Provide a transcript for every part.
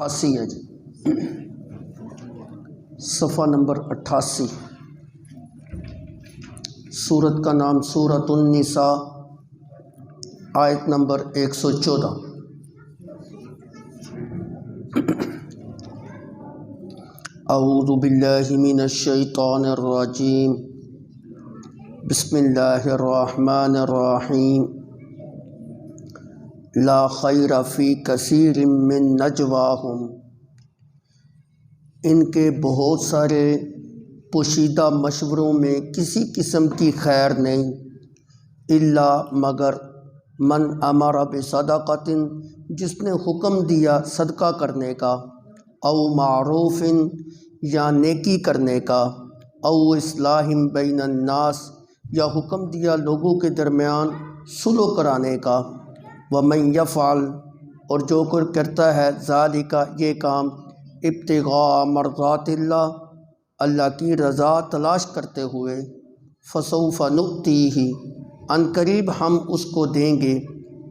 88 ہے جی، صفحہ نمبر 88۔ سورت کا نام سورۃ النساء، آیت نمبر 114۔ اعوذ باللہ من الشیطان الرجیم، بسم اللہ الرحمن الرحیم۔ لا خیر فی کثیر من نجواہم، ان کے بہت سارے پوشیدہ مشوروں میں کسی قسم کی خیر نہیں، الا مگر من امر بصدقۃ، جس نے حکم دیا صدقہ کرنے کا، او معروف یا نیکی کرنے کا، او اصلاح بین الناس یا حکم دیا لوگوں کے درمیان صلح کرانے کا، ومن یفعل اور جو کوئی کرتا ہے ذالک یہ کام، ابتغاء مرضات اللہ اللہ کی رضا تلاش کرتے ہوئے، فسوف نؤتیہ ان قریب ہم اس کو دیں گے،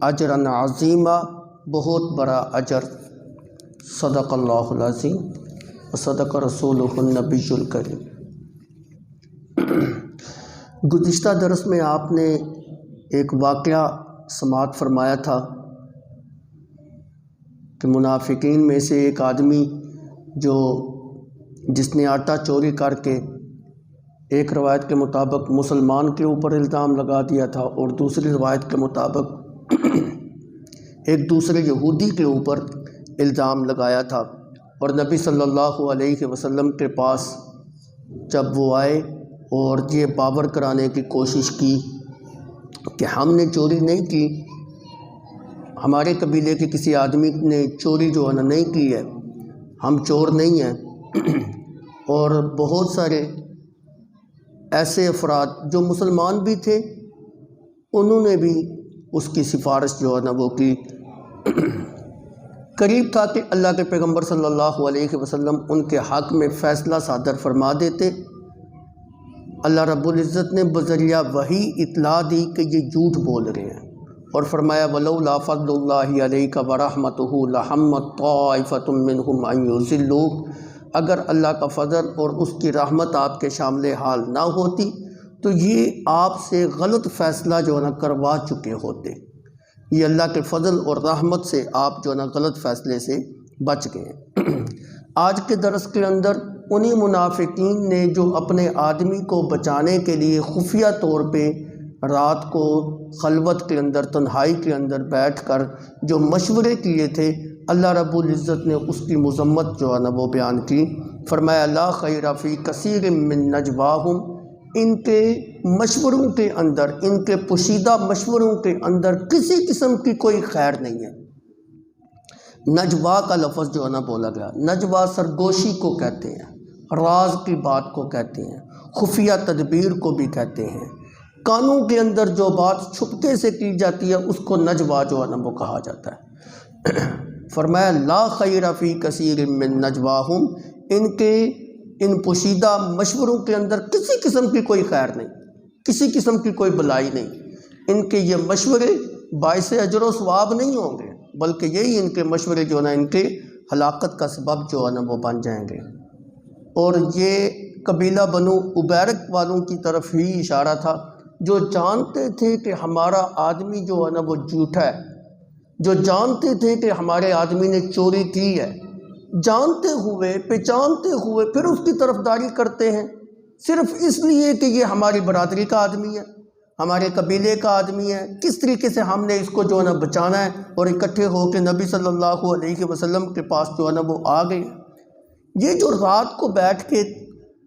اجرا عظیما بہت بڑا اجر۔ صدق اللہ العظیم وصدق رسولہ النبی الکریم۔ گزشتہ درس میں آپ نے ایک واقعہ سماعت فرمایا تھا کہ منافقین میں سے ایک آدمی جس نے آٹا چوری کر کے ایک روایت کے مطابق مسلمان کے اوپر الزام لگا دیا تھا، اور دوسری روایت کے مطابق ایک دوسرے یہودی کے اوپر الزام لگایا تھا، اور نبی صلی اللہ علیہ وسلم کے پاس جب وہ آئے اور یہ باور کرانے کی کوشش کی کہ ہم نے چوری نہیں کی، ہمارے قبیلے کے کسی آدمی نے چوری جو ہے نہیں کی ہے، ہم چور نہیں ہیں، اور بہت سارے ایسے افراد جو مسلمان بھی تھے انہوں نے بھی اس کی سفارش جو ہے وہ کی۔ قریب تھا کہ اللہ کے پیغمبر صلی اللہ علیہ وسلم ان کے حق میں فیصلہ صادر فرما دیتے۔ اللہ رب العزت نے بذریعہ وحی اطلاع دی کہ یہ جھوٹ بول رہے ہیں، اور فرمایا وَلَوْلَا فَضْلُ اللَّهِ عَلَيْكَ وَرَحْمَتُهُ لَهَمَّتْ طَائِفَةٌ مِّنْهُمْ أَن يُضِلُّوكَ، اگر اللہ کا فضل اور اس کی رحمت آپ کے شامل حال نہ ہوتی تو یہ آپ سے غلط فیصلہ جو ہے کروا چکے ہوتے۔ یہ اللہ کے فضل اور رحمت سے آپ جو ہے غلط فیصلے سے بچ گئے۔ آج کے درس کے اندر انہی منافقین نے جو اپنے آدمی کو بچانے کے لیے خفیہ طور پہ رات کو خلوت کے اندر تنہائی کے اندر بیٹھ کر جو مشورے کیے تھے، اللہ رب العزت نے اس کی مذمت جو ہے وہ بیان کی۔ فرمایا لا خیر فی کثیر من نجواہم، ان کے مشوروں کے اندر، ان کے پوشیدہ مشوروں کے اندر کسی قسم کی کوئی خیر نہیں ہے۔ نجوا کا لفظ جو ہے بولا گیا، نجوا سرگوشی کو کہتے ہیں، راز کی بات کو کہتے ہیں، خفیہ تدبیر کو بھی کہتے ہیں، کانوں کے اندر جو بات چھپکے سے کی جاتی ہے اس کو نجوا جو ہے وہ کہا جاتا ہے۔ فرمایا لا خیر فی کثیر من نجواہم، ان پوشیدہ مشوروں کے اندر کسی قسم کی کوئی خیر نہیں، کسی قسم کی کوئی بلائی نہیں۔ ان کے یہ مشورے باعث اجر و ثواب نہیں ہوں گے، بلکہ یہی ان کے مشورے جو ان کے ہلاکت کا سبب جو ہے وہ بن جائیں گے۔ اور یہ قبیلہ بنو عبیرق والوں کی طرف ہی اشارہ تھا، جو جانتے تھے کہ ہمارا آدمی جو ہے وہ جھوٹا ہے، جو جانتے تھے کہ ہمارے آدمی نے چوری کی ہے، جانتے ہوئے پہچانتے ہوئے پھر اس کی طرفداری کرتے ہیں، صرف اس لیے کہ یہ ہماری برادری کا آدمی ہے، ہمارے قبیلے کا آدمی ہے، کس طریقے سے ہم نے اس کو جو ہے بچانا ہے، اور اکٹھے ہو کے نبی صلی اللہ علیہ وسلم کے پاس جو ہے وہ آ گئے۔ یہ جو رات کو بیٹھ کے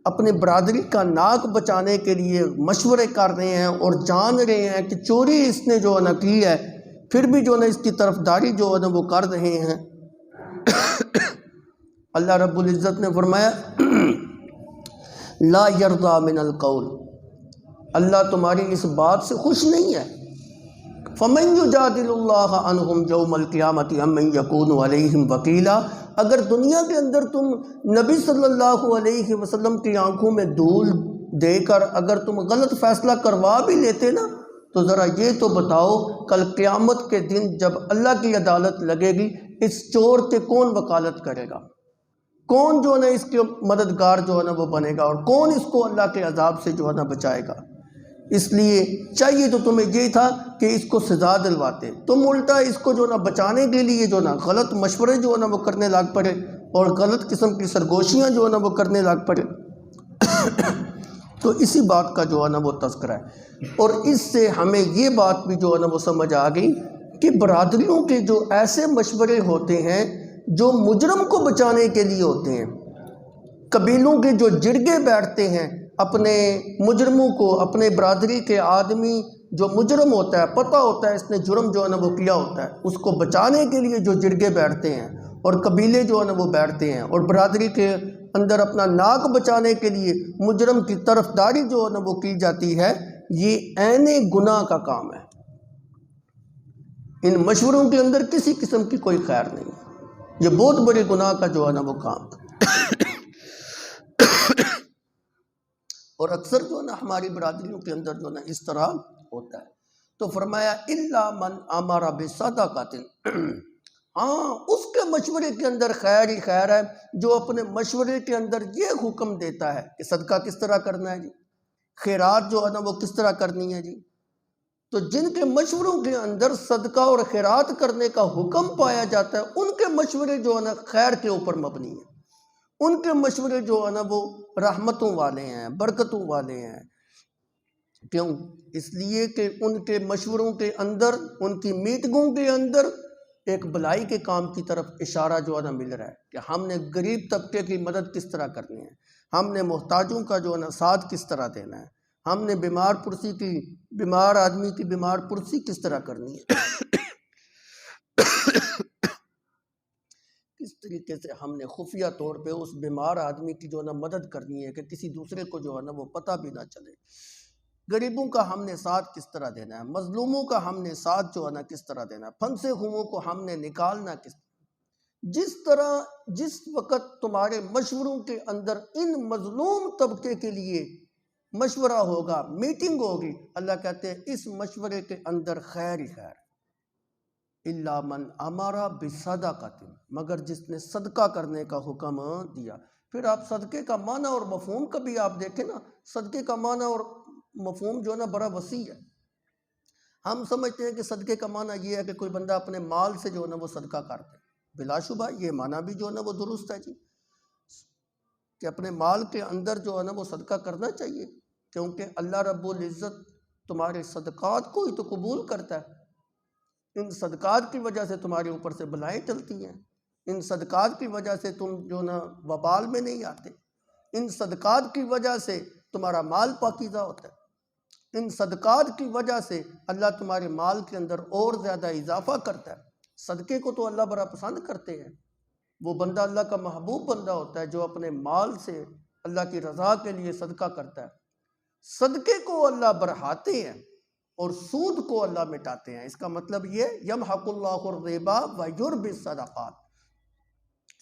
اپنے برادری کا ناک بچانے کے لیے مشورے کر رہے ہیں اور جان رہے ہیں کہ چوری اس نے جو ہے کی ہے، پھر بھی جو اس کی طرفداری جو ہے وہ کر رہے ہیں، اللہ رب العزت نے فرمایا لا یرضی من القول، اللہ تمہاری اس بات سے خوش نہیں ہے۔ فمن یجادل اللہ عنہم یوم القیامۃ ام من یکون علیہم وکیلا، اگر دنیا کے اندر تم نبی صلی اللہ علیہ وسلم کی آنکھوں میں دھول دے کر اگر تم غلط فیصلہ کروا بھی لیتے نا، تو ذرا یہ تو بتاؤ کل قیامت کے دن جب اللہ کی عدالت لگے گی اس چور کے کون وکالت کرے گا؟ کون جو ہے نا اس کے مددگار جو ہے نا وہ بنے گا؟ اور کون اس کو اللہ کے عذاب سے جو ہے نا بچائے گا؟ اس لیے چاہیے تو تمہیں یہ تھا کہ اس کو سزا دلواتے، تم الٹا اس کو جو ہے نا بچانے کے لیے جو ہے نا غلط مشورے جو ہے نا وہ کرنے لگ پڑے، اور غلط قسم کی سرگوشیاں جو ہے نا وہ کرنے لگ پڑے۔ تو اسی بات کا جو ہے نا وہ تذکرہ ہے، اور اس سے ہمیں یہ بات بھی جو ہے نا وہ سمجھ آ گئی کہ برادریوں کے جو ایسے مشورے ہوتے ہیں جو مجرم کو بچانے کے لیے ہوتے ہیں، قبیلوں کے جو جرگے بیٹھتے ہیں اپنے مجرموں کو، اپنے برادری کے آدمی جو مجرم ہوتا ہے، پتہ ہوتا ہے اس نے جرم جو ہے نا وہ کیا ہوتا ہے، اس کو بچانے کے لیے جو جرگے بیٹھتے ہیں اور قبیلے جو ہے نا وہ بیٹھتے ہیں، اور برادری کے اندر اپنا ناک بچانے کے لیے مجرم کی طرفداری جو ہے نا وہ کی جاتی ہے، یہ عین گناہ کا کام ہے۔ ان مشوروں کے اندر کسی قسم کی کوئی خیر نہیں ہے، یہ بہت بڑے گناہ کا جو ہے نا وہ کام ہے۔ اور اکثر جو ہے نا ہماری برادریوں کے اندر جو ہے نا اس طرح ہوتا ہے۔ تو فرمایا الا من امر بصدقۃ، ہاں اس کے مشورے کے اندر خیر ہی خیر ہے جو اپنے مشورے کے اندر یہ حکم دیتا ہے کہ صدقہ کس طرح کرنا ہے جی، خیرات جو ہے نا وہ کس طرح کرنی ہے جی۔ تو جن کے مشوروں کے اندر صدقہ اور خیرات کرنے کا حکم پایا جاتا ہے، ان کے مشورے جو ہے نا خیر کے اوپر مبنی ہیں، ان کے مشورے جو ہے نا وہ رحمتوں والے ہیں، برکتوں والے ہیں۔ کیوں؟ اس لیے کہ ان کے مشوروں کے اندر، ان کی میٹنگوں کے اندر ایک بھلائی کے کام کی طرف اشارہ جو ہے نا مل رہا ہے کہ ہم نے غریب طبقے کی مدد کس طرح کرنی ہے، ہم نے محتاجوں کا جو ہے نا ساتھ کس طرح دینا ہے، ہم نے بیمار آدمی کی بیمار پرسی کس طرح کرنی ہے، کس طریقے سے ہم نے خفیہ طور پہ اس بیمار آدمی کی جو ہے نا مدد کرنی ہے کہ کسی دوسرے کو جو ہے نا وہ پتہ بھی نہ چلے، غریبوں کا ہم نے ساتھ کس طرح دینا ہے، مظلوموں کا ہم نے ساتھ جو ہے نا کس طرح دینا ہے، پھنسے ہوئوں کو ہم نے نکالنا کس طرح۔ جس وقت تمہارے مشوروں کے اندر ان مظلوم طبقے کے لیے مشورہ ہوگا، میٹنگ ہوگی، اللہ کہتے ہیں اس مشورے کے اندر خیر ہی خیر، الا من امر بصدقۃ، مگر جس نے صدقہ کرنے کا حکم دیا۔ پھر آپ صدقے کا معنی اور مفہوم کا بھی آپ دیکھیں نا، صدقے کا معنی اور مفہوم جو ہے نا بڑا وسیع ہے۔ ہم سمجھتے ہیں کہ صدقے کا معنی یہ ہے کہ کوئی بندہ اپنے مال سے جو ہے نا وہ صدقہ کرتے، بلا شبہ یہ معنی بھی جو ہے نا وہ درست ہے جی، کہ اپنے مال کے اندر جو ہے نا وہ صدقہ کرنا چاہیے، کیونکہ اللہ رب العزت تمہارے صدقات کو ہی تو قبول کرتا ہے۔ ان صدقات کی وجہ سے تمہارے اوپر سے بلائیں چلتی ہیں، ان صدقات کی وجہ سے تم جو نا وبال میں نہیں آتے، ان صدقات کی وجہ سے تمہارا مال پاکیزہ ہوتا ہے، ان صدقات کی وجہ سے اللہ تمہارے مال کے اندر اور زیادہ اضافہ کرتا ہے۔ صدقے کو تو اللہ بڑا پسند کرتے ہیں، وہ بندہ اللہ کا محبوب بندہ ہوتا ہے جو اپنے مال سے اللہ کی رضا کے لیے صدقہ کرتا ہے۔ صدقے کو اللہ بڑھاتے ہیں اور سود کو اللہ مٹاتے ہیں۔ اس کا مطلب یہ یمحق اللہ الربا ویربی الصدقات،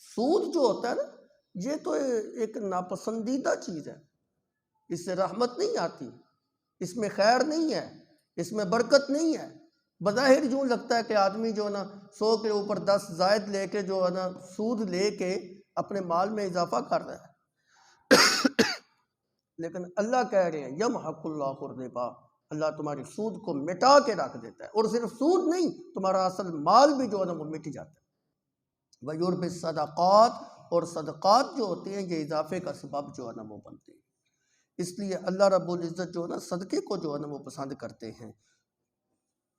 سود جو ہوتا ہے نا یہ تو ایک ناپسندیدہ چیز ہے، اس سے رحمت نہیں آتی، اس میں خیر نہیں ہے، اس میں برکت نہیں ہے۔ بظاہر یوں لگتا ہے کہ آدمی جو ہے نا 100 کے اوپر 10 زائد لے کے جو ہے نا سود لے کے اپنے مال میں اضافہ کر رہا ہے، لیکن اللہ کہہ رہے ہیں یمحق اللہ الربا، اللہ تمہاری سود کو مٹا کے رکھ دیتا ہے، اور صرف سود نہیں، تمہارا اصل مال بھی جو ہے نا وہ مٹ جاتا ہے۔ وَيُرْبِ الصَّدَقَاتِ، اور صدقات جو ہوتے ہیں یہ اضافے کا سبب جو ہے نا وہ بنتے ہیں۔ اس لیے اللہ رب العزت جو ہے نا صدقے کو جو ہے نا وہ پسند کرتے ہیں۔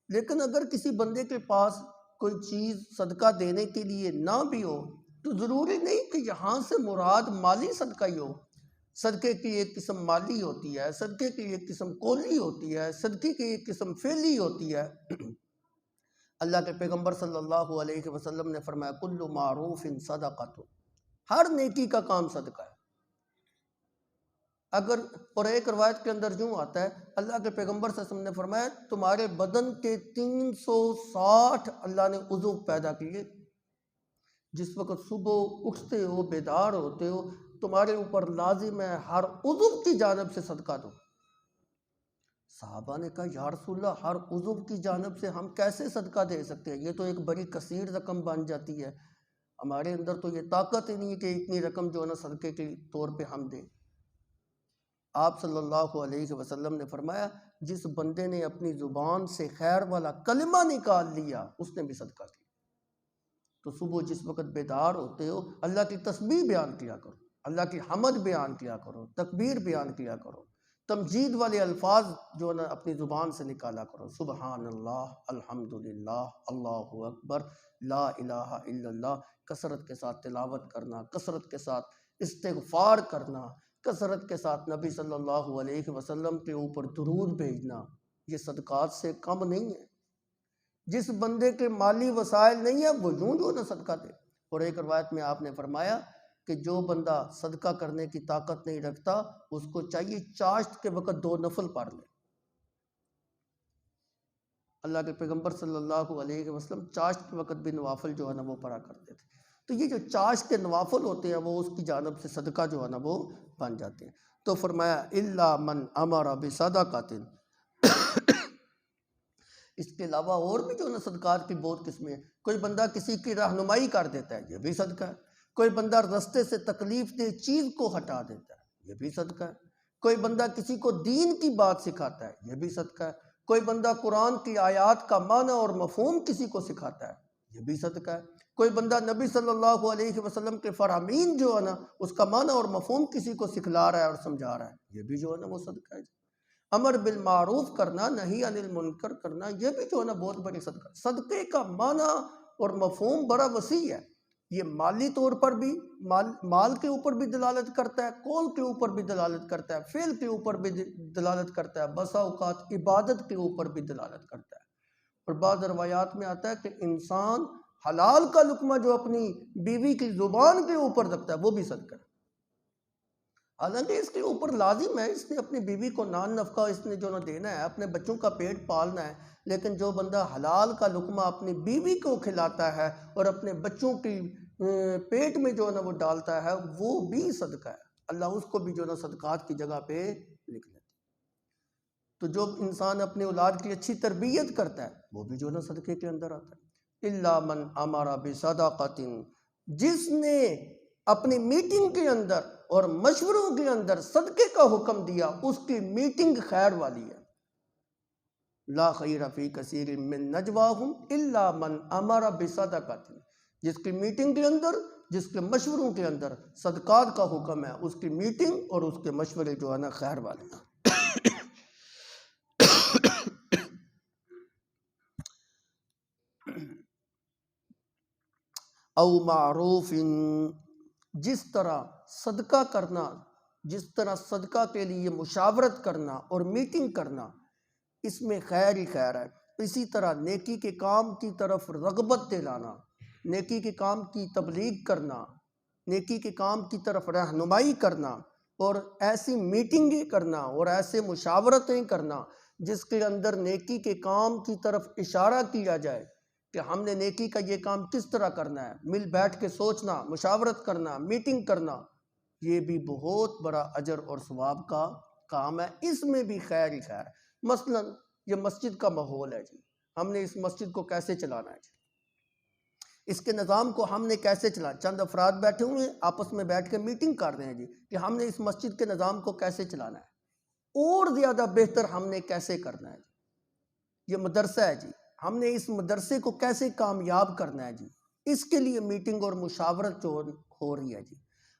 لیکن اگر کسی بندے کے پاس کوئی چیز صدقہ دینے کے لیے نہ بھی ہو تو ضروری نہیں کہ یہاں سے مراد مالی صدقہ ہی ہو۔ صدقے کی ایک قسم مالی ہوتی ہے، صدقے کی ایک قسم قولی ہوتی ہے، صدقے کی ایک قسم فعلی ہوتی ہے۔ اللہ کے پیغمبر صلی اللہ علیہ وسلم نے فرمایا کل معروف صدقۃ، ہر نیکی کا کام صدقہ ہے۔ اگر اور ایک روایت کے اندر یوں آتا ہے اللہ کے پیغمبر صلی اللہ علیہ وسلم نے فرمایا تمہارے بدن کے 360 اللہ نے عضو پیدا کیے، جس وقت صبح اٹھتے ہو بیدار ہوتے ہو تمہارے اوپر لازم ہے ہر عضو کی جانب سے صدقہ دو۔ صحابہ نے کہا یا رسول اللہ ہر عضو کی جانب سے ہم کیسے صدقہ دے سکتے ہیں؟ یہ تو ایک بڑی کثیر رقم بن جاتی ہے، ہمارے اندر تو یہ طاقت ہی نہیں ہے کہ اتنی رقم جو ہے نا صدقے کے طور پہ ہم دیں۔ آپ صلی اللہ علیہ وسلم نے فرمایا جس بندے نے اپنی زبان سے خیر والا کلمہ نکال لیا اس نے بھی صدقہ کیا۔ تو صبح جس وقت بیدار ہوتے ہو اللہ کی تسبیح بیان کیا کرو، اللہ کی حمد بیان کیا کرو، تکبیر بیان کیا کرو، تمجید والے الفاظ جو ہے نا اپنی زبان سے نکالا کرو، سبحان اللہ، الحمدللہ، اللہ اکبر، لا الہ الا اللہ، کثرت کے ساتھ تلاوت کرنا، کثرت کے ساتھ استغفار کرنا، کثرت کے ساتھ نبی صلی اللہ علیہ وسلم کے اوپر درود بھیجنا، یہ صدقات سے کم نہیں ہے۔ جس بندے کے مالی وسائل نہیں ہے وہ یوں جو نہ صدقہ دے۔ اور ایک روایت میں آپ نے فرمایا کہ جو بندہ صدقہ کرنے کی طاقت نہیں رکھتا اس کو چاہیے چاشت کے وقت 2 نفل پڑھ لے۔ اللہ کے پیغمبر صلی اللہ علیہ وسلم چاشت کے وقت بھی نوافل جو ہے نا وہ پڑھا کرتے تھے۔ تو یہ جو چاشت کے نوافل ہوتے ہیں وہ اس کی جانب سے صدقہ جو ہے نا وہ بن جاتے ہیں۔ تو فرمایا الا من امر بصدقۃ، اس کے علاوہ اور بھی جو ہے نا صدقات کی بہت قسمیں ہیں۔ کوئی بندہ کسی کی رہنمائی کر دیتا ہے، یہ بھی صدقہ ہے۔ کوئی بندہ رستے سے تکلیف دہ چیز کو ہٹا دیتا ہے، یہ بھی صدقہ ہے۔ کوئی بندہ کسی کو دین کی بات سکھاتا ہے، یہ بھی صدقہ ہے۔ کوئی بندہ قرآن کی آیات کا معنی اور مفہوم کسی کو سکھاتا ہے، یہ بھی صدقہ ہے۔ کوئی بندہ نبی صلی اللہ علیہ وسلم کے فرامین جو ہے نا اس کا معنی اور مفہوم کسی کو سکھلا رہا ہے اور سمجھا رہا ہے، یہ بھی جو ہے نا وہ صدقہ ہے۔ امر بالمعروف کرنا، نہی عن المنکر کرنا، یہ بھی جو ہے نا بہت بڑی صدقہ۔ صدقے کا معنی اور مفہوم بڑا وسیع ہے، یہ مالی طور پر بھی مال کے اوپر بھی دلالت کرتا ہے، قول کے اوپر بھی دلالت کرتا ہے، فعل کے اوپر بھی دلالت کرتا ہے، بسا اوقات عبادت کے اوپر بھی دلالت کرتا ہے۔ اور بعض روایات میں آتا ہے کہ انسان حلال کا لقمہ جو اپنی بیوی کی زبان کے اوپر رکھتا ہے وہ بھی صدقہ ہے۔ حالانکہ اس کے اوپر لازم ہے، اس نے اپنی بیوی کو نان نفقہ اس نے جو نہ دینا ہے، اپنے بچوں کا پیٹ پالنا ہے، لیکن جو بندہ حلال کا لقمہ اپنی بیوی کو کھلاتا ہے اور اپنے بچوں کی پیٹ میں جو نہ وہ ڈالتا ہے وہ بھی صدقہ ہے۔ اللہ اس کو بھی جو نہ صدقات کی جگہ پہ لکھ لیتا ہے۔ تو جو انسان اپنے اولاد کی اچھی تربیت کرتا ہے وہ بھی جو نہ صدقے کے اندر آتا ہے۔ الا من امر بصدقۃ، جس نے اپنی میٹنگ کے اندر اور مشوروں کے اندر صدقے کا حکم دیا اس کی میٹنگ خیر والی ہے۔ لا خیر فی کثیر من نجواہم الا من امر بصدقۃ، جس کی میٹنگ کے اندر، جس کے مشوروں کے اندر صدقات کا حکم ہے اس کی میٹنگ اور اس کے مشورے جو ہے نا خیر والے ہیں۔ او معروف، جس طرح صدقہ کرنا، جس طرح صدقہ کے لیے مشاورت کرنا اور میٹنگ کرنا اس میں خیر ہی خیر ہے، اسی طرح نیکی کے کام کی طرف رغبت دلانا، نیکی کے کام کی تبلیغ کرنا، نیکی کے کام کی طرف رہنمائی کرنا اور ایسی میٹنگیں کرنا اور ایسے مشاورتیں کرنا جس کے اندر نیکی کے کام کی طرف اشارہ کیا جائے کہ ہم نے نیکی کا یہ کام کس طرح کرنا ہے، مل بیٹھ کے سوچنا، مشاورت کرنا، میٹنگ کرنا، یہ بھی بہت بڑا اجر اور ثواب کا کام ہے، اس میں بھی خیر ہی خیر ہے۔ مثلا یہ مسجد کا ماحول ہے جی، ہم نے اس مسجد کو کیسے چلانا ہے جی، اس کے نظام کو ہم نے کیسے چلانا، چند افراد بیٹھے ہوئے ہیں آپس میں بیٹھ کے میٹنگ کر رہے ہیں جی کہ ہم نے اس مسجد کے نظام کو کیسے چلانا ہے، اور زیادہ بہتر ہم نے کیسے کرنا ہے جی، یہ مدرسہ ہے جی، ہم نے اس مدرسے کو کیسے کامیاب کرنا ہے جی، اس کے لیے میٹنگ اور مشاورت جو ہو رہی ہے جی،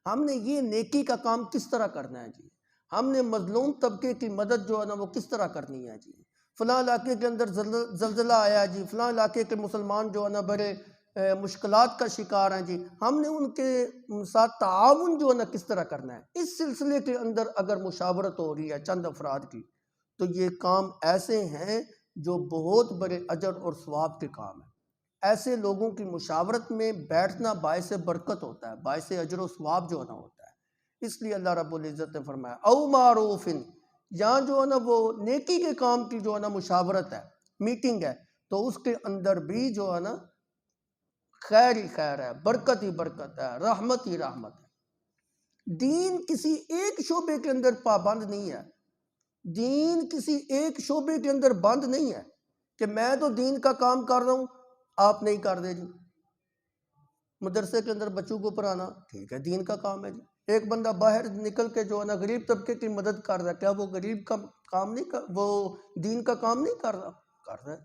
ہم نے یہ نیکی کا کام کس طرح کرنا ہے جی، ہم نے مظلوم طبقے کی مدد جو ہے نا وہ کس طرح کرنی ہے جی، فلاں علاقے کے اندر زلزلہ آیا جی، فلاں علاقے کے مسلمان جو ہے نا بڑے مشکلات کا شکار ہیں جی، ہم نے ان کے ساتھ تعاون جو ہے نا کس طرح کرنا ہے، اس سلسلے کے اندر اگر مشاورت ہو رہی ہے چند افراد کی تو یہ کام ایسے ہیں جو بہت بڑے اجر اور ثواب کے کام ہیں۔ ایسے لوگوں کی مشاورت میں بیٹھنا باعث برکت ہوتا ہے، باعث اجر و ثواب جو ہے نا ہوتا ہے۔ اس لیے اللہ رب العزت نے فرمایا او معروف، یہاں جو ہے نا وہ نیکی کے کام کی جو ہے نا مشاورت ہے، میٹنگ ہے، تو اس کے اندر بھی جو ہے نا خیر ہی خیر ہے، برکت ہی برکت ہے، رحمت ہی رحمت ہے۔ دین کسی ایک شعبے کے اندر پابند نہیں ہے، دین کسی ایک شعبے کے اندر بند نہیں ہے کہ میں تو دین کا کام کر رہا ہوں آپ نہیں کر دے جی. مدرسے کے اندر بچوں کو پڑھانا ٹھیک ہے دین کا کام ہے جی. ایک بندہ باہر نکل کے جو ہے نا غریب طبقے کی مدد کر رہا ہے، کیا وہ غریب کا کام نہیں کر، وہ دین کا کام نہیں کر رہا؟ کر رہا ہے.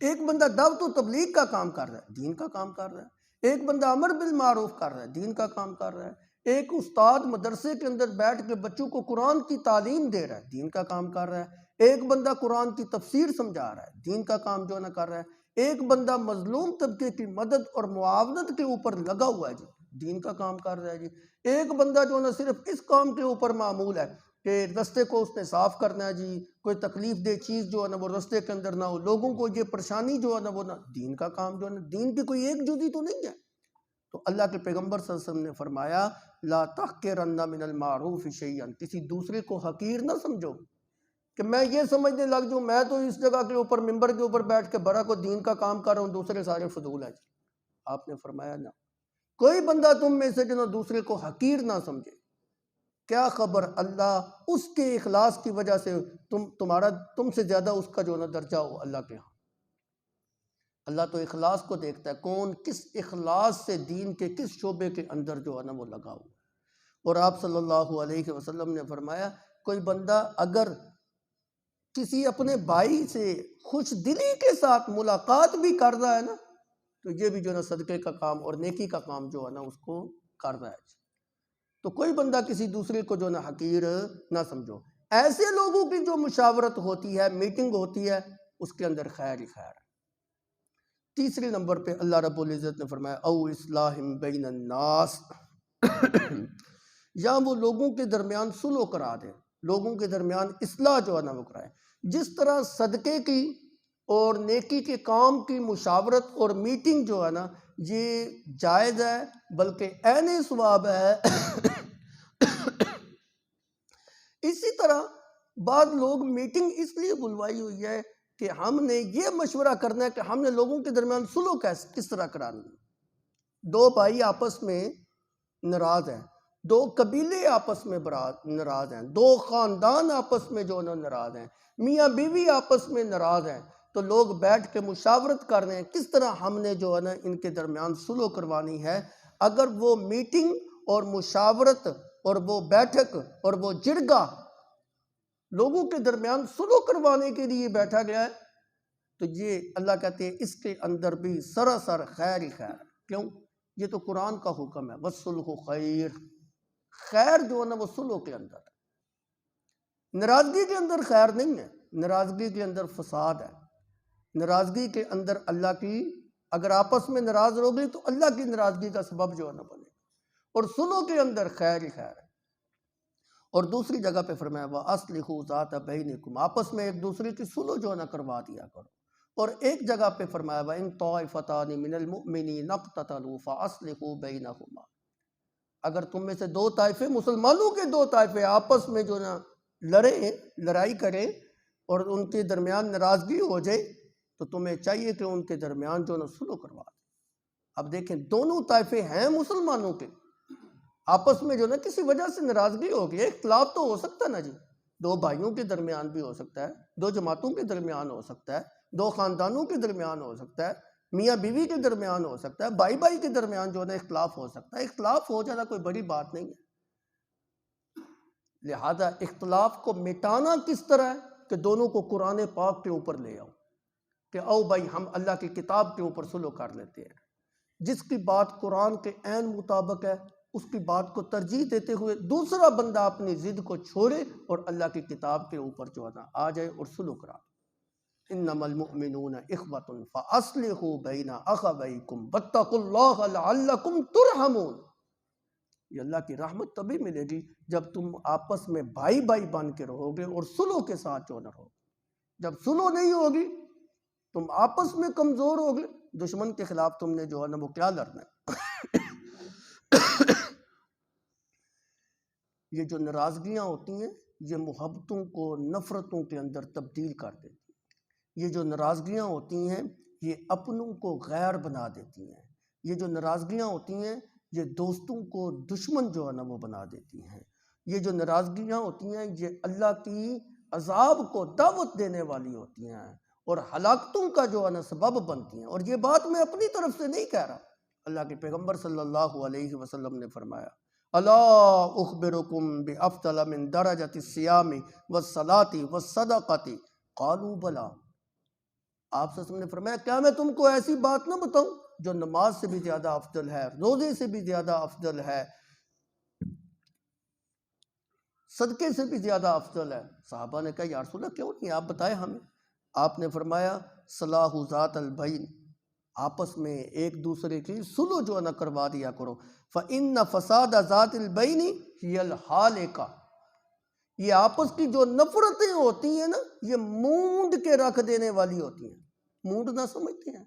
ایک بندہ دعوت و تبلیغ کا کام کر رہا ہے، دین کا کام کر رہا ہے. ایک بندہ امر بالمعروف کر رہا ہے، دین کا کام کر رہا ہے. ایک استاد مدرسے کے اندر بیٹھ کے بچوں کو قرآن کی تعلیم دے رہا ہے، دین کا کام کر رہا ہے. ایک بندہ قرآن کی تفسیر سمجھا رہا ہے، دین کا کام جو نہ کر رہا ہے. ایک بندہ مظلوم طبقے کی مدد اور معاونت کے اوپر لگا ہوا ہے جی، دین کا کام کر رہا ہے جی. ایک بندہ جو نہ صرف اس کام کے اوپر معمول ہے کہ رستے کو اس نے صاف کرنا ہے جی، کوئی تکلیف دہ چیز جو ہے نا وہ رستے کے اندر نہ ہو، لوگوں کو یہ پریشانی جو ہے نا وہ نہ، دین کا کام جو ہے نا، دین کی کوئی ایک جزی تو نہیں ہے. تو اللہ کے پیغمبر صلی اللہ علیہ وسلم نے فرمایا لا تحقرن من المعروف شیئا، کسی دوسرے کو حقیر نہ سمجھو کہ میں یہ سمجھنے لگ جاؤں میں تو اس جگہ کے اوپر ممبر کے اوپر بیٹھ کے بڑا کو دین کا کام کر رہا ہوں، دوسرے سارے فضول ہیں. آپ نے فرمایا نہ، کوئی بندہ تم میں سے جو دوسرے کو حقیر نہ سمجھے. کیا خبر اللہ اس کے اخلاص کی وجہ سے تم سے زیادہ اس کا جو نا درجہ ہو اللہ کے ہاں. اللہ تو اخلاص کو دیکھتا ہے، کون کس اخلاص سے دین کے کس شعبے کے اندر جو ہے نا وہ لگا ہو. اور آپ صلی اللہ علیہ وسلم نے فرمایا کوئی بندہ اگر کسی اپنے بھائی سے خوش دلی کے ساتھ ملاقات بھی کر رہا ہے نا تو یہ بھی جو نا صدقے کا کام اور نیکی کا کام جو ہے نا اس کو کر رہا ہے. تو کوئی بندہ کسی دوسرے کو جو نا حقیر نہ سمجھو. ایسے لوگوں کی جو مشاورت ہوتی ہے، میٹنگ ہوتی ہے، اس کے اندر خیر ہی خیر. تیسرے نمبر پہ اللہ رب العزت نے فرمایا او اصلاح بین الناس، یا وہ لوگوں کے درمیان صلح کرا دے، لوگوں کے درمیان اصلاح جو ہے نا وہ کرائے. جس طرح صدقے کی اور نیکی کے کام کی مشاورت اور میٹنگ جو ہے نا یہ جائز ہے بلکہ عین ثواب ہے. اسی طرح بعض لوگ میٹنگ اس لیے بلوائی ہوئی ہے کہ ہم نے یہ مشورہ کرنا ہے کہ ہم نے لوگوں کے درمیان صلح کس طرح کرانی ہے. دو بھائی آپس میں ناراض ہیں، دو قبیلے آپس میں ناراض ہیں، دو خاندان آپس میں جو ناراض ہیں، میاں بیوی آپس میں ناراض ہیں، تو لوگ بیٹھ کے مشاورت کر رہے ہیں کس طرح ہم نے جو ہے نا ان کے درمیان صلح کروانی ہے. اگر وہ میٹنگ اور مشاورت اور وہ بیٹھک اور وہ جرگہ لوگوں کے درمیان صلح کروانے کے لیے بیٹھا گیا ہے تو یہ اللہ کہتے ہیں اس کے اندر بھی سراسر خیر ہی خیر. کیوں؟ یہ تو قرآن کا حکم ہے وَالصُّلْحُ خیر، خیر جو ہے نا وہ صلح کے اندر ہے. ناراضگی کے اندر خیر نہیں ہے، ناراضگی کے اندر فساد ہے. ناراضگی کے اندر اللہ کی، اگر آپس میں ناراض ہو گئی تو اللہ کی ناراضگی کا سبب جو ہے نا بنے. اور صلح کے اندر خیر ہی خیر ہے. اور دوسری جگہ پہ فرمایا وَأَصْلِحُوا ذَاتَ بَيْنِكُمْ، آپس میں ایک دوسرے کی صلح جو ہے نا کروا دیا کرو. اور ایک جگہ پہ فرمایا وَإِن طَائِفَتَانِ مِنَ الْمُؤْمِنِينَ اقْتَتَلُوا فَأَصْلِحُوا بَيْنَهُمَا، اگر تم میں سے دو طائفے، مسلمانوں کے دو طائفے آپس میں جو نا لڑیں، لڑائی کریں اور ان کے درمیان ناراضگی ہو جائے تو تمہیں چاہیے کہ ان کے درمیان جو نا صلح کروا دیں. اب دیکھیں دونوں طائفے ہیں مسلمانوں کے، آپس میں جو نا کسی وجہ سے ناراضگی ہو گئی، اختلاف تو ہو سکتا ہے نا جی، دو بھائیوں کے درمیان بھی ہو سکتا ہے، دو جماعتوں کے درمیان ہو سکتا ہے، دو خاندانوں کے درمیان ہو سکتا ہے، میاں بیوی کے درمیان ہو سکتا ہے، بھائی بھائی کے درمیان جو ہے نا اختلاف ہو سکتا ہے. اختلاف ہو جانا کوئی بڑی بات نہیں ہے. لہذا اختلاف کو مٹانا کس طرح ہے کہ دونوں کو قرآن پاک کے اوپر لے آؤ کہ او بھائی ہم اللہ کی کتاب کے اوپر صلح کر لیتے ہیں. جس کی بات قرآن کے عین مطابق ہے اس کی بات کو ترجیح دیتے ہوئے دوسرا بندہ اپنی ضد کو چھوڑے اور اللہ کی کتاب کے اوپر جو ہے نا آ جائے اور صلح کرا. انما المؤمنون اخوۃ فاصلحوا بین اخویکم واتقوا اللہ لعلکم ترحمون. یہ اللہ کی رحمت تبھی ملے گی جب تم آپس میں بھائی بھائی بن کے رہو گے اور صلح کے ساتھ جو نہ رہو. جب صلح نہیں ہوگی تم آپس میں کمزور ہوگے، دشمن کے خلاف تم نے جو ہے نا وہ کیا لڑنا ہے. یہ جو ناراضگیاں ہوتی ہیں یہ محبتوں کو نفرتوں کے اندر تبدیل کر دیتی ہیں. یہ جو ناراضگیاں ہوتی ہیں یہ اپنوں کو غیر بنا دیتی ہیں. یہ جو ناراضگیاں ہوتی ہیں یہ دوستوں کو دشمن جو ہے نا وہ بنا دیتی ہیں. یہ جو ناراضگیاں ہوتی ہیں یہ اللہ کی عذاب کو دعوت دینے والی ہوتی ہیں اور ہلاکتوں کا جو ہے نا سبب بنتی ہیں. اور یہ بات میں اپنی طرف سے نہیں کہہ رہا، اللہ کے پیغمبر صلی اللہ علیہ وسلم نے فرمایا الا اخبرکم بافضل من درجۃ الصیام والصلاۃ والصدقۃ قالوا بلا. آپ صلی اللہ علیہ وسلم نے فرمایا کیا میں تم کو ایسی بات نہ بتاؤں جو نماز سے بھی زیادہ افضل ہے، روزے سے بھی زیادہ افضل ہے، صدقے سے بھی زیادہ افضل ہے؟ صحابہ نے کہا یا رسول اللہ کیوں نہیں، آپ بتائیں ہمیں. آپ نے فرمایا صلاح ذات البین، آپس میں ایک دوسرے کی صلح جو ہے نا کروا دیا کرو. فإن فساد ذات البین ہی الحالکہ، یہ آپس کی جو نفرتیں ہوتی ہیں نا یہ مونڈ کے رکھ دینے والی ہوتی ہیں. مونڈ نہ سمجھتے ہیں؟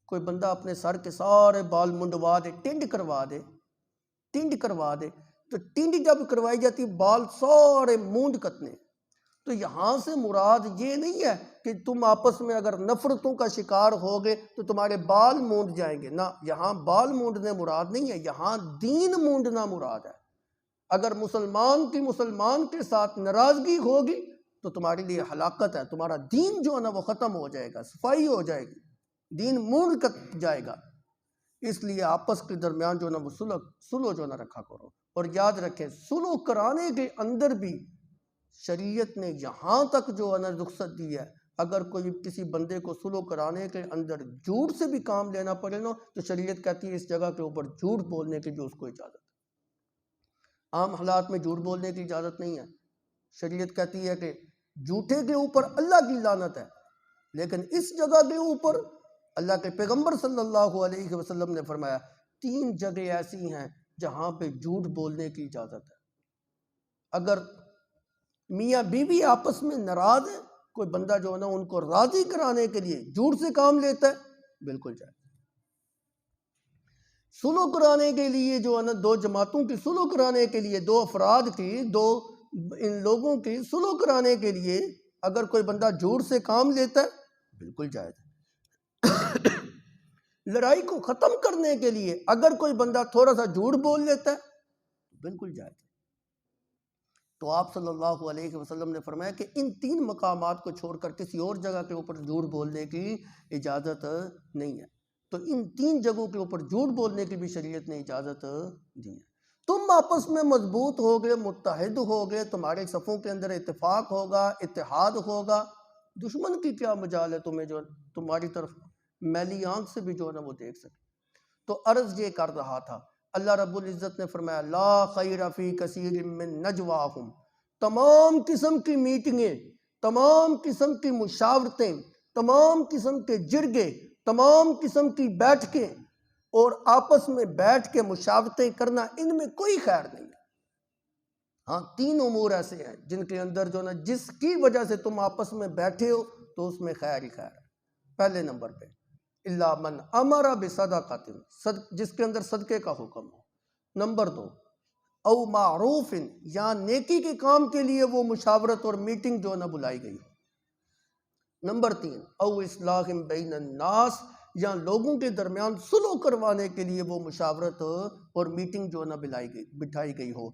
کوئی بندہ اپنے سر کے سارے بال منڈوا دے، ٹنڈ کروا دے تو ٹنڈ جب کروائی جاتی بال سارے مونڈ کتنے. تو یہاں سے مراد یہ نہیں ہے کہ تم آپس میں اگر نفرتوں کا شکار ہوگے تو تمہارے بال مونڈ جائیں گے، نہ، یہاں بال مونڈنے مراد نہیں ہے، یہاں دین مونڈنا مراد ہے. اگر مسلمان کے ساتھ ناراضگی ہوگی تو تمہارے لیے ہلاکت ہے، تمہارا دین جو ہے نا وہ ختم ہو جائے گا، صفائی ہو جائے گی، دین مونڈ کر جائے گا. اس لیے آپس کے درمیان جو ہے نا وہ صلح جو ہے نا رکھا کرو. اور یاد رکھیں صلح کرانے کے اندر بھی شریعت نے یہاں تک جو ہے نا رخصت دی ہے، اگر کوئی کسی بندے کو صلح کرانے کے اندر جھوٹ سے بھی کام لینا پڑے نا تو شریعت کہتی ہے اس جگہ کے اوپر جھوٹ بولنے کی جو اس کو اجازت ہے. عام حالات میں جھوٹ بولنے کی اجازت نہیں ہے، شریعت کہتی ہے کہ جھوٹے کے اوپر اللہ کی لعنت ہے. لیکن اس جگہ کے اوپر اللہ کے پیغمبر صلی اللہ علیہ وسلم نے فرمایا 3 جگہ ایسی ہیں جہاں پہ جھوٹ بولنے کی اجازت ہے. اگر میاں بیوی آپس میں ناراض ہیں، کوئی بندہ جو ہے نا ان کو راضی کرانے کے لیے جھوٹ سے کام لیتا ہے، بالکل جائز. صلح کرانے کے لیے جو ہے نا 2 جماعتوں کی صلح کرانے کے لیے، 2 افراد کی، ان لوگوں کی صلح کرانے کے لیے اگر کوئی بندہ جھوٹ سے کام لیتا ہے بالکل جائز ہے. لڑائی کو ختم کرنے کے لیے اگر کوئی بندہ تھوڑا سا جھوٹ بول لیتا ہے بالکل جائز ہے. تو آپ صلی اللہ علیہ وسلم نے فرمایا کہ ان 3 مقامات کو چھوڑ کر کسی اور جگہ کے اوپر جھوٹ بولنے کی اجازت نہیں ہے. تو ان 3 جگہوں کے اوپر جھوٹ بولنے کی بھی شریعت نے اجازت دی ہے. تم آپس میں مضبوط ہو گئے، متحد ہو گئے، تمہارے صفوں کے اندر اتفاق ہوگا، اتحاد ہوگا، دشمن کی کیا مجال ہے تمہیں جو تمہاری طرف میلی آنکھ سے بھی جو ہے نا وہ دیکھ سکے. تو عرض یہ کر رہا تھا، اللہ رب العزت نے فرمایا لا خیر فی کثیر من نجواہم، تمام قسم کی میٹنگیں، تمام قسم کی مشاورتیں، تمام قسم کے جرگے، تمام قسم کی بیٹھکیں اور آپس میں بیٹھ کے مشاورتیں کرنا، ان میں کوئی خیر نہیں ہے. ہاں 3 امور ایسے ہیں جن کے اندر جو نا جس کی وجہ سے تم آپس میں بیٹھے ہو تو اس میں خیر ہی خیر ہے. پہلے نمبر پہ الا من امر بصدقۃ، جس کے اندر صدقے کا حکم ہو. نمبر 2 او معروف، یا نیکی کے کام کے لیے وہ مشاورت اور میٹنگ جو نہ بلائی گئی ہو. نمبر 3 او اصلاح بین الناس، یا لوگوں کے درمیان صلح کروانے کے لیے وہ مشاورت اور میٹنگ جو نہ بٹھائی گئی ہو.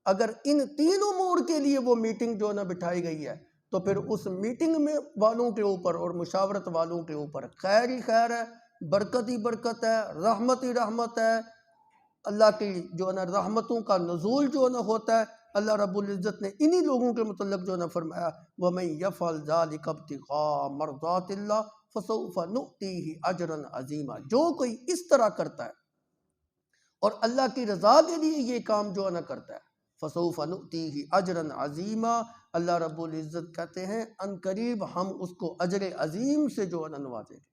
اگر ان 3 امور کے لیے وہ میٹنگ جو نہ بٹھائی گئی ہے تو پھر اس میٹنگ میں والوں کے اوپر اور مشاورت والوں کے اوپر خیر ہی خیر ہے، برکت ہی برکت ہے، رحمت ہی رحمت ہے. اللہ کی جو ہے نا رحمتوں کا نزول جو ہے نا ہوتا ہے. اللہ رب العزت نے انہی لوگوں کے متعلق جو ہے نا فرمایا وَمَن يَفْعَلْ ذَلِكَ ابْتِغَاءَ مَرْضَاتِ اللَّهِ فَسَوْفَ نُؤْتِيهِ أَجْرًا عَظِيمًا. جو کوئی اس طرح کرتا ہے اور اللہ کی رضا کے لیے یہ کام جو ہے نا کرتا ہے فَسَوْفَ نُؤْتِيهِ أَجْرًا عَظِيمًا، اللہ رب العزت کہتے ہیں ان قریب ہم اس کو اجر عظیم سے جو ہے نا نوازیں گے.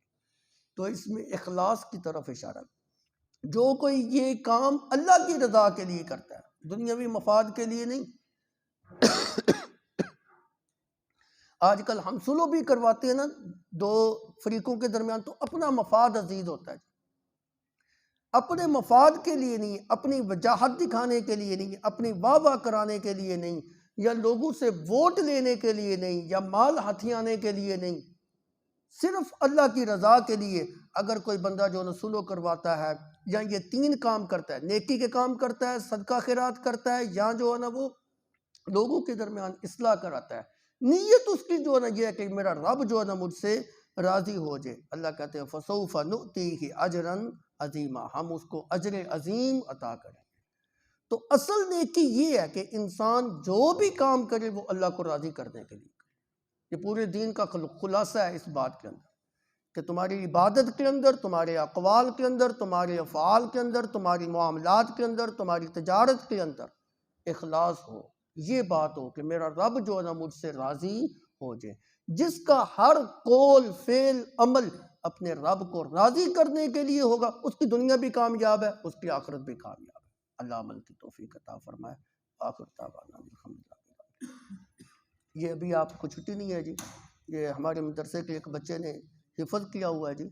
تو اس میں اخلاص کی طرف اشارہ. جو کوئی یہ کام اللہ کی رضا کے لیے کرتا ہے، دنیاوی مفاد کے لیے نہیں. آج کل ہم صلح بھی کرواتے ہیں نا 2 فریقوں کے درمیان تو اپنا مفاد عزیز ہوتا ہے، اپنے مفاد کے لیے نہیں، اپنی وجاہت دکھانے کے لیے نہیں، اپنی واہ واہ کرانے کے لیے نہیں، یا لوگوں سے ووٹ لینے کے لیے نہیں، یا مال ہتھیانے کے لیے نہیں. صرف اللہ کی رضا کے لیے اگر کوئی بندہ جو ہے سلو کرواتا ہے یا یہ 3 کام کرتا ہے، نیکی کے کام کرتا ہے، صدقہ خیرات کرتا ہے، یا جو ہے نا وہ لوگوں کے درمیان اصلاح کراتا ہے، نیت اس کی جو ہے نا یہ ہے کہ میرا رب جو ہے نا مجھ سے راضی ہو جائے، اللہ کہتے ہیں فَسَوْفَ نُؤْتِيهِ أَجْرًا عَظِيمًا، ہم اس کو اجر عظیم عطا کریں۔ تو اصل نیکی یہ ہے کہ انسان جو بھی کام کرے وہ اللہ کو راضی کرنے کے لیے کرے۔ یہ پورے دین کا خلاصہ ہے اس بات کے اندر کہ تمہاری عبادت کے اندر، تمہارے اقوال کے اندر، تمہارے افعال کے اندر، تمہاری معاملات کے اندر، تمہاری تجارت کے اندر اخلاص ہو، یہ بات ہو کہ میرا رب جو ہے نا مجھ سے راضی ہو جائے۔ جس کا ہر قول فعل عمل اپنے رب کو راضی کرنے کے لیے ہوگا، اس کی دنیا بھی کامیاب ہے، اس کی آخرت بھی کامیاب ہے۔ اللہ عمل کی توفیق عطا فرمائے۔ آخر دعوانا الحمدللہ۔ یہ ابھی آپ کو چھٹی نہیں ہے جی، یہ ہمارے مدرسے کے ایک بچے نے حفظ کیا ہوا ہے جی،